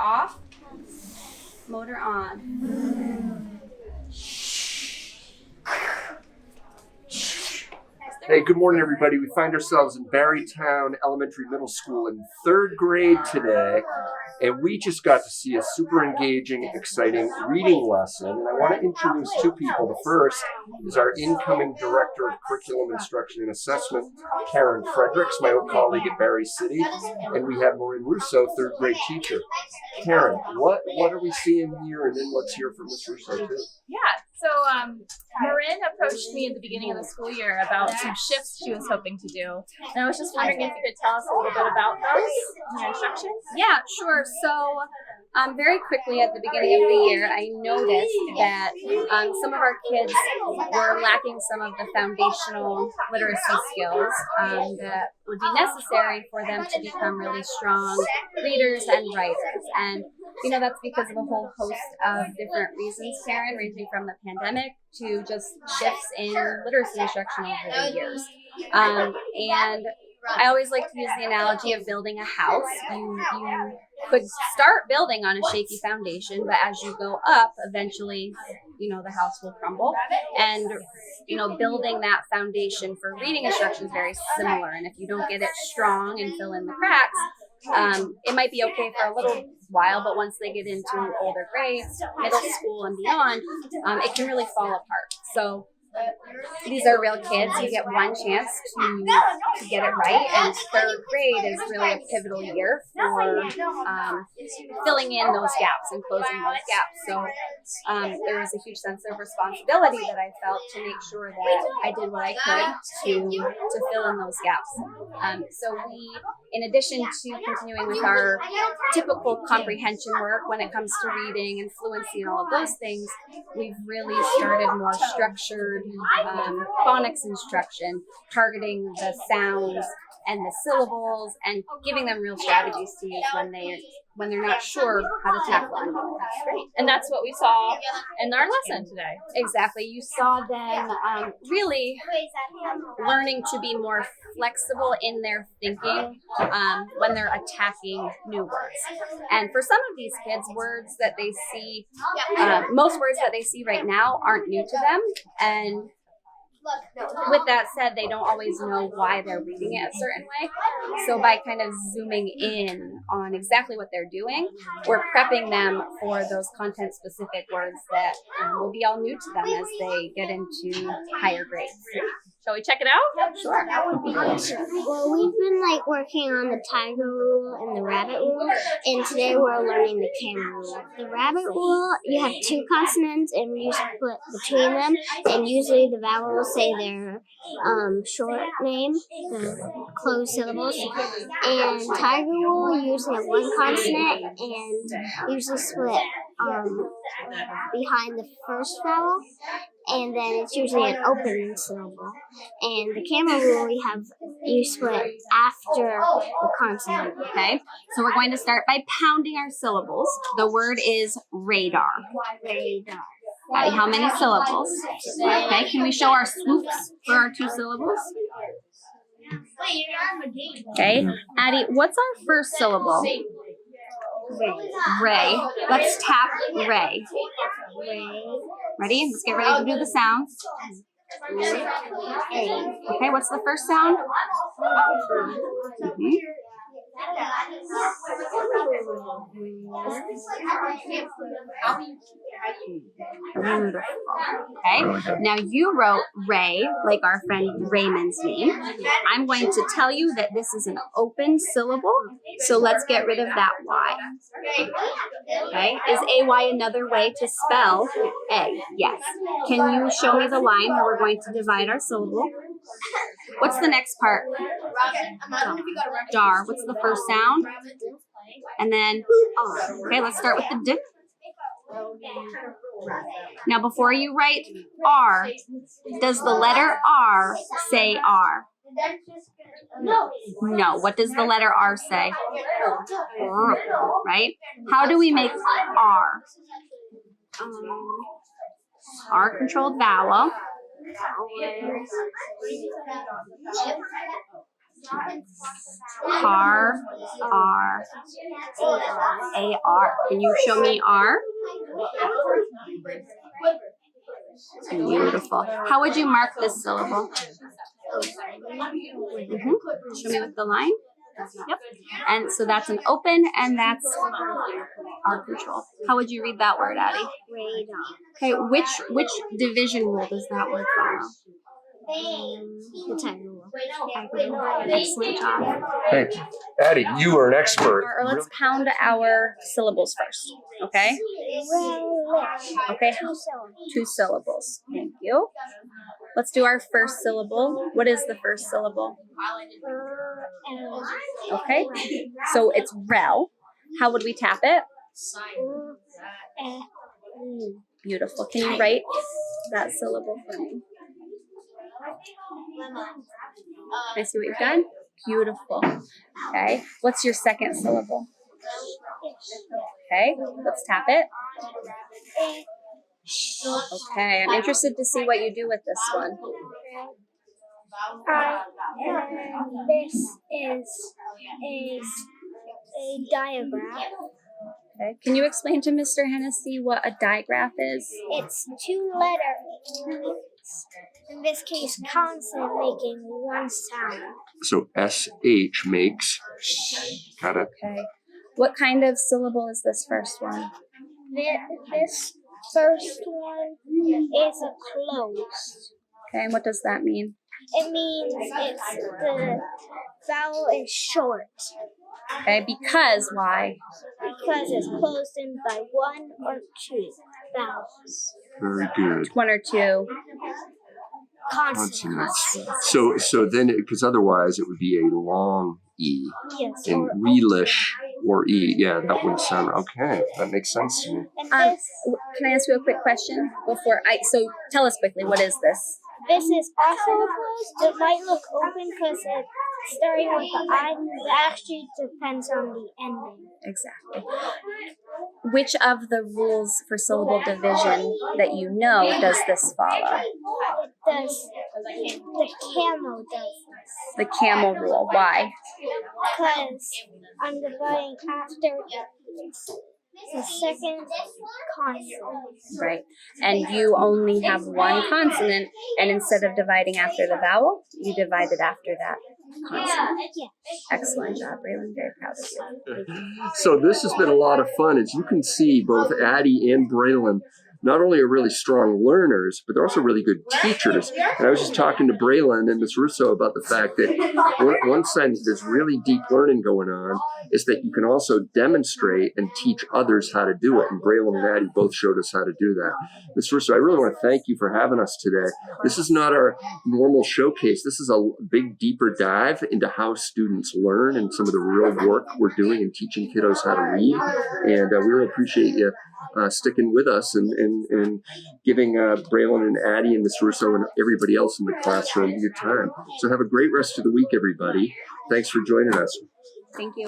off, motor on. Hey, good morning, everybody. We find ourselves in Barrytown Elementary Middle School in 3rd grade today, and we just got to see a super engaging, exciting reading lesson. And I want to introduce two people. The first is our incoming Director of Curriculum Instruction and Assessment, Karen Fredericks, my old colleague at Barry City, and we have Merrin Rousseau, 3rd grade teacher. Karen, what are we seeing here, and then let's hear from Ms. Rousseau too. Yeah, so Merrin approached me at the beginning of the school year about some shifts she was hoping to do. And I was just wondering if you could tell us a little bit about those and your instructions. Yeah, sure. So very quickly at the beginning of the year, I noticed that some of our kids were lacking some of the foundational literacy skills that would be necessary for them to become really strong readers and writers. And that's because of a whole host of different reasons, Karen, ranging from the pandemic to just shifts in literacy instruction over the years. And I always like to use the analogy of building a house. You could start building on a shaky foundation, but as you go up, eventually, the house will crumble. And, building that foundation for reading instruction is very similar. And if you don't get it strong and fill in the cracks, it might be okay for a little while, but once they get into older grades, middle school and beyond, it can really fall apart. So these are real kids. You get one chance to get it right, and 3rd grade is really a pivotal year for filling in those gaps and closing those gaps. So there was a huge sense of responsibility that I felt to make sure that I did what I could to fill in those gaps. So we, in addition to continuing with our typical comprehension work when it comes to reading and fluency and all of those things, we've really started more structured phonics instruction, targeting the sounds and the syllables and giving them real strategies to use when they're not sure how to tackle them. That's great. And that's what we saw in our lesson today. Exactly. You saw them really learning to be more flexible in their thinking when they're attacking new words. And for some of these kids, words that they see, most words that they see right now aren't new to them. And with that said, they don't always know why they're reading it a certain way. So by kind of zooming in on exactly what they're doing, we're prepping them for those content-specific words that will be all new to them as they get into higher grades. Shall we check it out? Sure. Well, we've been working on the tiger rule and the rabbit rule, and today we're learning the camel rule. The rabbit rule, you have 2 consonants and you split between them, and usually the vowel will say their short name, the closed syllables. And tiger rule, you usually have 1 consonant and usually split behind the first vowel, and then it's usually an open syllable. And the camel rule, you split after the consonant. Okay, so we're going to start by pounding our syllables. The word is radar. Radar. Okay, how many syllables? Okay, can we show our swoops for our 2 syllables? Okay, Addie, what's our first syllable? Ray. Let's tap Ray. Ready? Let's get ready to do the sounds. Okay, what's the first sound? Mm-hmm. Beautiful. Okay, now you wrote Ray, like our friend Raymond's name. I'm going to tell you that this is an open syllable, so let's get rid of that Y. Okay, is AY another way to spell A? Yes. Can you show me the line where we're going to divide our syllable? What's the next part? Dar. What's the first sound? And then, okay, let's start with the D. Now, before you write R, does the letter R say R? No. What does the letter R say? Right? How do we make R? R-controlled vowel. Car, R, A-R. Can you show me R? Beautiful. How would you mark this syllable? Show me with the line. Yep. And so that's an open, and that's R control. How would you read that word, Addie? Radar. Okay, which division rule does that word follow? The tiger rule. Excellent job. Hey, Addie, you are an expert. Or let's pound our syllables first, okay? Okay, 2 syllables. Thank you. Let's do our first syllable. What is the first syllable? Okay, so it's rel. How would we tap it? Beautiful. Can you write that syllable for me? Can I see what you've done? Beautiful. Okay, what's your second syllable? Okay, let's tap it. Okay, I'm interested to see what you do with this one. And this is a diagram. Okay, can you explain to Mr. Hennessy what a digraph is? It's 2 letters. In this case, consonant making one sound. So SH makes. Got it. Okay. What kind of syllable is this first one? This first one is a closed. Okay, and what does that mean? It means the vowel is short. Okay, because why? Because it's closed in by 1 or 2 vowels. Very good. 1 or 2. Consonants. So then, because otherwise it would be a long E. Yes. And relish or E. Yeah, that wouldn't sound okay. That makes sense to me. And Can I ask you a quick question before so tell us quickly, what is this? this is also closed. It might look open because it's starting with the I, but actually depends on the ending. Exactly. Which of the rules for syllable division that you know does this follow? It does. The camel does this. The camel rule. Why? Because I'm dividing after the second consonant. Right. And you only have one consonant, and instead of dividing after the vowel, you divide it after that consonant. Yeah. Excellent job, Raylan. Very proud of you. So this has been a lot of fun. As you can see, both Addie and Braylon not only are really strong learners, but they're also really good teachers. And I was just talking to Braylon and Ms. Rousseau about the fact that one sign there's really deep learning going on is that you can also demonstrate and teach others how to do it. And Braylon and Addie both showed us how to do that. Ms. Rousseau, I really want to thank you for having us today. This is not our normal showcase. This is a big, deeper dive into how students learn and some of the real work we're doing in teaching kiddos how to read. And we really appreciate you sticking with us and giving Braylon and Addie and Ms. Rousseau and everybody else in the classroom your time. So have a great rest of the week, everybody. Thanks for joining us. Thank you.